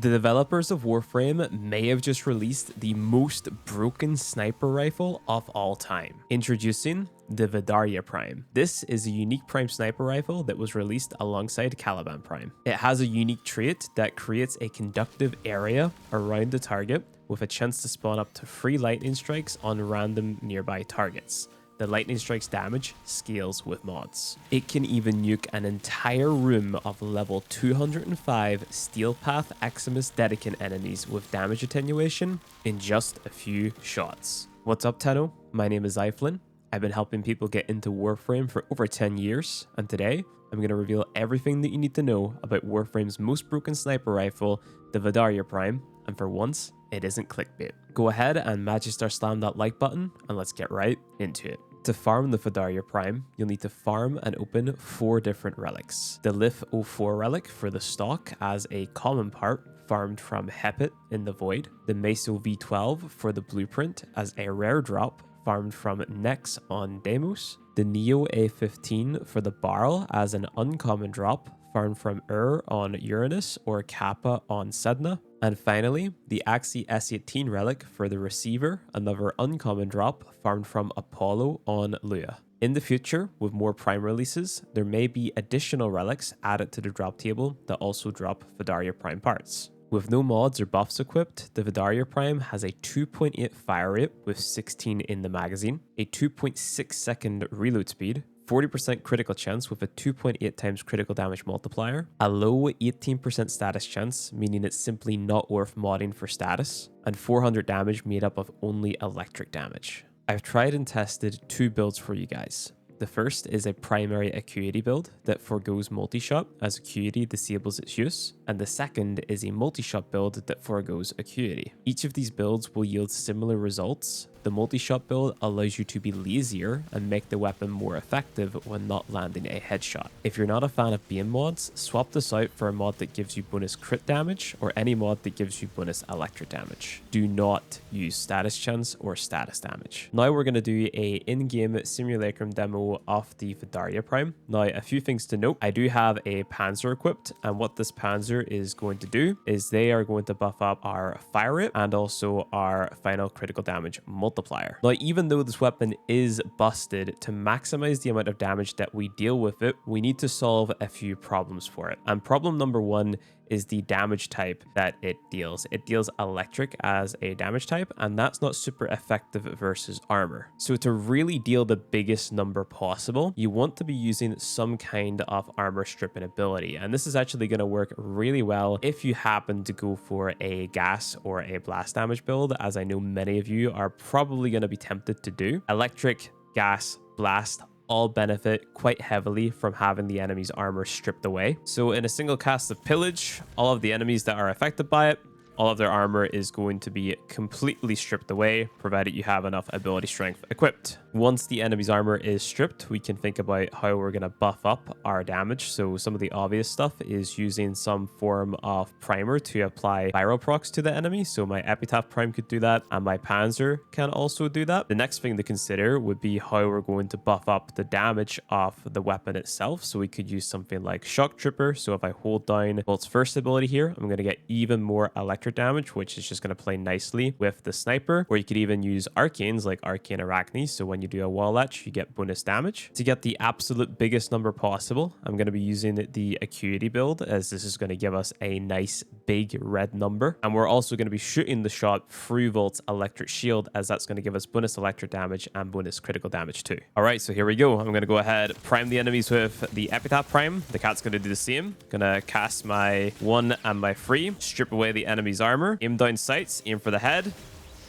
The developers of Warframe may have just released the most broken sniper rifle of all time. Introducing the VADARYA Prime. This is a unique prime sniper rifle that was released alongside CALIBAN Prime. It has a unique trait that creates a conductive area around the target with a chance to spawn up to 3 lightning strikes on random nearby targets. The lightning strike's damage scales with mods. It can even nuke an entire room of level 205 Steel Path Eximus Dedicant enemies with damage attenuation in just a few shots. What's up, Tenno? My name is iFlynn. I've been helping people get into Warframe for over 10 years, and today I'm going to reveal everything that you need to know about Warframe's most broken sniper rifle, the VADARYA Prime, and for once, it isn't clickbait. Go ahead and Magister slam that like button, and let's get right into it. To farm the VADARYA Prime, you'll need to farm and open 4 different relics. The Lith 04 relic for the stock as a common part farmed from Hepit in the Void. The Meso V12 for the blueprint as a rare drop farmed from Nex on Deimos. The Neo A15 for the barrel as an uncommon drop farmed from on Uranus or Kappa on Sedna. And finally, the Axie S18 relic for the receiver, another uncommon drop farmed from Apollo on Lua. In the future, with more Prime releases, there may be additional relics added to the drop table that also drop VADARYA Prime parts. With no mods or buffs equipped, the VADARYA Prime has a 2.8 fire rate with 16 in the magazine, a 2.6 second reload speed, 40% critical chance with a 2.8 times critical damage multiplier, a low 18% status chance, meaning it's simply not worth modding for status, and 400 damage made up of only electric damage. I've tried and tested 2 builds for you guys. The first is a primary Acuity build that forgoes multi-shot as Acuity disables its use, and the second is a multi-shot build that forgoes Acuity. Each of these builds will yield similar results. The multi-shot build allows you to be lazier and make the weapon more effective when not landing a headshot. If you're not a fan of beam mods, swap this out for a mod that gives you bonus crit damage or any mod that gives you bonus electric damage. Do not use status chance or status damage. Now we're going to do a in-game simulacrum demo of the VADARYA Prime. Now a few things to note. I do have a Panzer equipped, and what this Panzer is going to do is they are going to buff up our fire rate and also our final critical damage multiplier. Now, even though this weapon is busted, to maximize the amount of damage that we deal with it, we need to solve a few problems for it. And problem number 1 is the damage type that it deals. It deals electric as a damage type, and that's not super effective versus armor. So to really deal the biggest number possible, you want to be using some kind of armor stripping ability. And this is actually going to work really well if you happen to go for a gas or a blast damage build, as I know many of you are probably going to be tempted to do. Electric, gas, blast, all benefit quite heavily from having the enemy's armor stripped away. So in a single cast of pillage, all of the enemies that are affected by it, all of their armor is going to be completely stripped away, provided you have enough ability strength equipped. Once the enemy's armor is stripped, we can think about how we're going to buff up our damage. So some of the obvious stuff is using some form of primer to apply viral procs to the enemy. So my Epitaph Prime could do that, and my Panzer can also do that. The next thing to consider would be how we're going to buff up the damage of the weapon itself. So we could use something like Shock Trooper. So if I hold down Bolt's first ability here, I'm going to get even more electric damage, which is just going to play nicely with the sniper. Or you could even use arcanes like Arcane Arachne, so when you do a wall latch, you get bonus damage. To get the absolute biggest number possible, I'm going to be using the Acuity build, as this is going to give us a nice big red number. And we're also going to be shooting the shot through Volt's electric shield, as that's going to give us bonus electric damage and bonus critical damage too. All right, so here we go. I'm going to go ahead, prime the enemies with the Epitaph Prime. The cat's going to do the same. Going to cast my 1 and my 3, strip away the enemy's armor, aim down sights, aim for the head.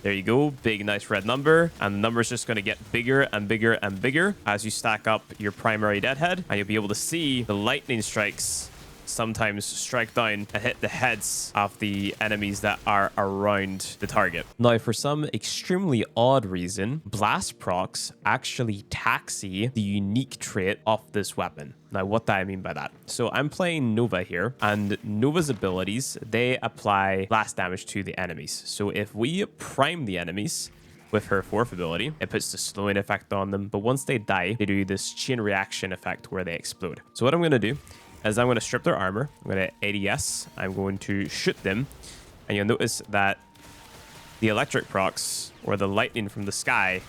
There you go, big nice red number, and the number is just going to get bigger and bigger and bigger as you stack up your primary deadhead, and you'll be able to see the lightning strikes sometimes strike down and hit the heads of the enemies that are around the target. Now, for some extremely odd reason, blast procs actually taxi the unique trait of this weapon. Now, what do I mean by that? So I'm playing Nova here, and Nova's abilities, they apply blast damage to the enemies. So if we prime the enemies with her 4th ability, it puts the slowing effect on them, but once they die, they do this chain reaction effect where they explode. So what I'm going to do is I'm going to strip their armor. I'm going to ADS. I'm going to shoot them. And you'll notice that the electric procs, or the lightning from the sky,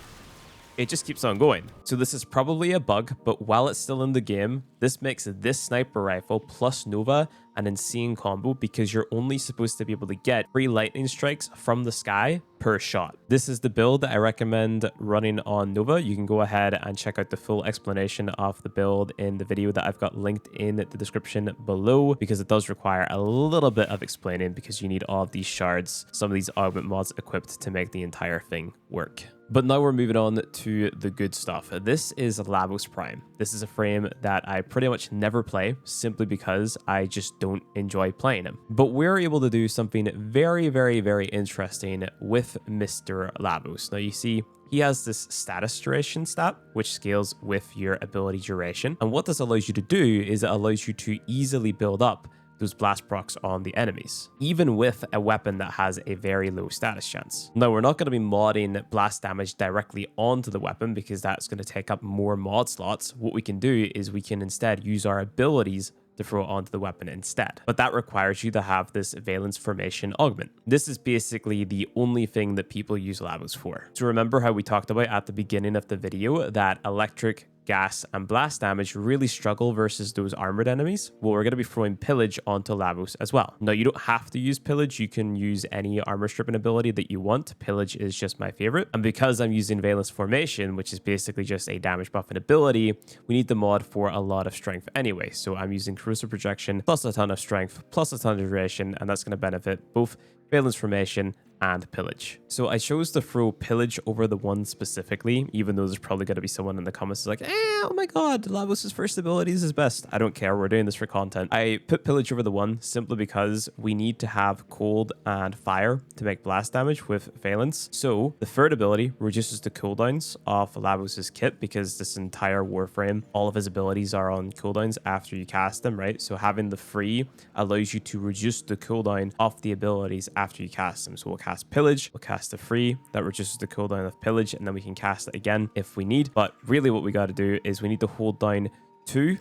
it just keeps on going. So this is probably a bug, but while it's still in the game, this makes this sniper rifle plus Nova an insane combo because you're only supposed to be able to get 3 lightning strikes from the sky per shot. This is the build I recommend running on Nova. You can go ahead and check out the full explanation of the build in the video that I've got linked in the description below, because it does require a little bit of explaining because you need all of these shards, some of these augment mods equipped to make the entire thing work. But now we're moving on to the good stuff. This is LAVOS Prime. This is a frame that I pretty much never play simply because I just don't enjoy playing him. But we're able to do something very, very, very interesting with Mr. LAVOS. Now you see, he has this status duration stat, which scales with your ability duration. And what this allows you to do is it allows you to easily build up those blast procs on the enemies, even with a weapon that has a very low status chance. Now, we're not going to be modding blast damage directly onto the weapon because that's going to take up more mod slots. What we can do is we can instead use our abilities to throw it onto the weapon instead. But that requires you to have this valence formation augment. This is basically the only thing that people use LAVOS for. So remember how we talked about at the beginning of the video that electric, gas, and blast damage really struggle versus those armored enemies? Well, we're going to be throwing pillage onto LAVOS as well. Now, you don't have to use pillage. You can use any armor stripping ability that you want. Pillage is just my favorite. And because I'm using valence formation, which is basically just a damage buffing ability, we need the mod for a lot of strength anyway. So I'm using corrosive projection plus a ton of strength plus a ton of duration, and that's going to benefit both valence formation and pillage. So I chose to throw pillage over the one specifically, even though there's probably going to be someone in the comments who's like, oh my god, LAVOS' first ability is his best. I don't care, we're doing this for content. I put pillage over the one simply because we need to have cold and fire to make blast damage with valence. So the third ability reduces the cooldowns of LAVOS' kit because this entire Warframe, all of his abilities are on cooldowns after you cast them, right? So having the free allows you to reduce the cooldown of the abilities after you cast them. So we'll cast pillage, we'll cast the free, that reduces the cooldown of pillage, and then we can cast it again if we need. But really what we got to do is we need to hold down 2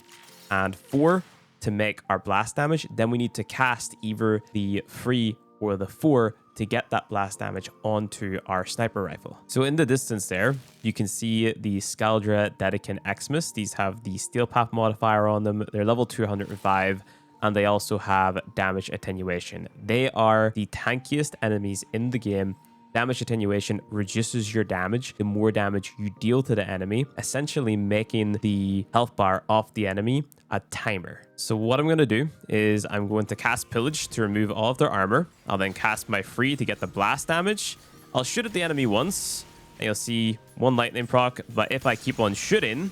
and 4 to make our blast damage. Then we need to cast either the 3 or the 4 to get that blast damage onto our sniper rifle. So in the distance there, you can see the Scaldra Dedicant Xmas. These have the Steel Path modifier on them. They're level 205. And they also have damage attenuation. They are the tankiest enemies in the game. Damage attenuation reduces your damage the more damage you deal to the enemy, essentially making the health bar of the enemy a timer. So what I'm going to do is I'm going to cast pillage to remove all of their armor. I'll then cast my free to get the blast damage. I'll shoot at the enemy once, and you'll see 1 lightning proc. But if I keep on shooting,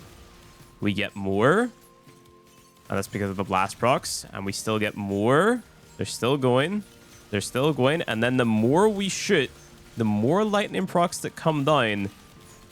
we get more. And that's because of the blast procs. And we still get more. They're still going. They're still going. And then the more we shoot, the more lightning procs that come down,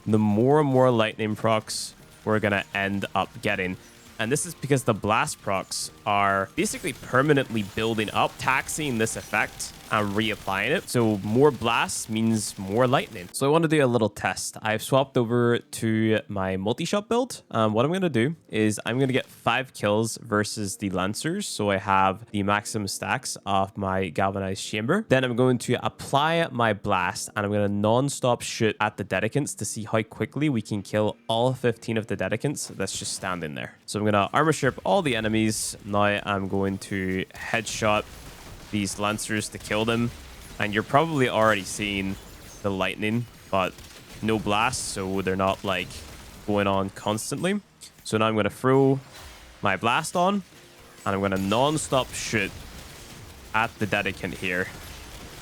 the more and more lightning procs we're going to end up getting. And this is because the blast procs are basically permanently building up, taxing this effect and reapplying it. So more blasts means more lightning. So I want to do a little test. I've swapped over to my multi-shot build. What I'm going to do is I'm going to get 5 kills versus the Lancers. So I have the maximum stacks of my galvanized chamber. Then I'm going to apply my blast and I'm going to non-stop shoot at the Dedicants to see how quickly we can kill all 15 of the Dedicants that's just standing there. So I'm going to armor strip all the enemies. Now I'm going to headshot these Lancers to kill them, and you're probably already seeing the lightning, but no blast, so they're not like going on constantly. So now I'm going to throw my blast on, and I'm going to non-stop shoot at the Dedicant here,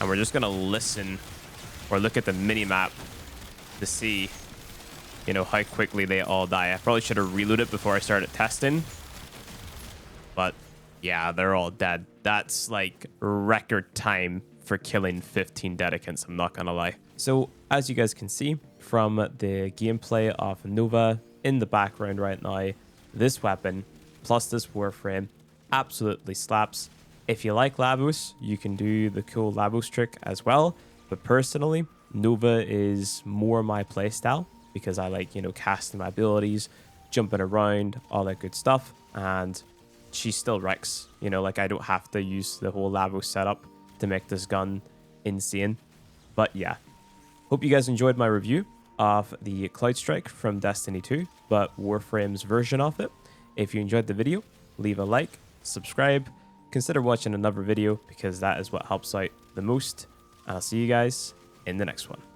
and we're just going to listen or look at the mini-map to see, you know, how quickly they all die. I probably should have reloaded before I started testing, but yeah, they're all dead. That's like record time for killing 15 Dedicants, I'm not gonna lie. So as you guys can see from the gameplay of Nova in the background right now, this weapon plus this Warframe absolutely slaps. If you like LAVOS, you can do the cool LAVOS trick as well. But personally, Nova is more my playstyle because I like, you know, casting my abilities, jumping around, all that good stuff. And she still wrecks. You know, like I don't have to use the whole LAVOS setup to make this gun insane. But yeah, hope you guys enjoyed my review of the Cloud Strike from Destiny 2, but Warframe's version of it. If you enjoyed the video, leave a like, subscribe, consider watching another video because that is what helps out the most. And I'll see you guys in the next one.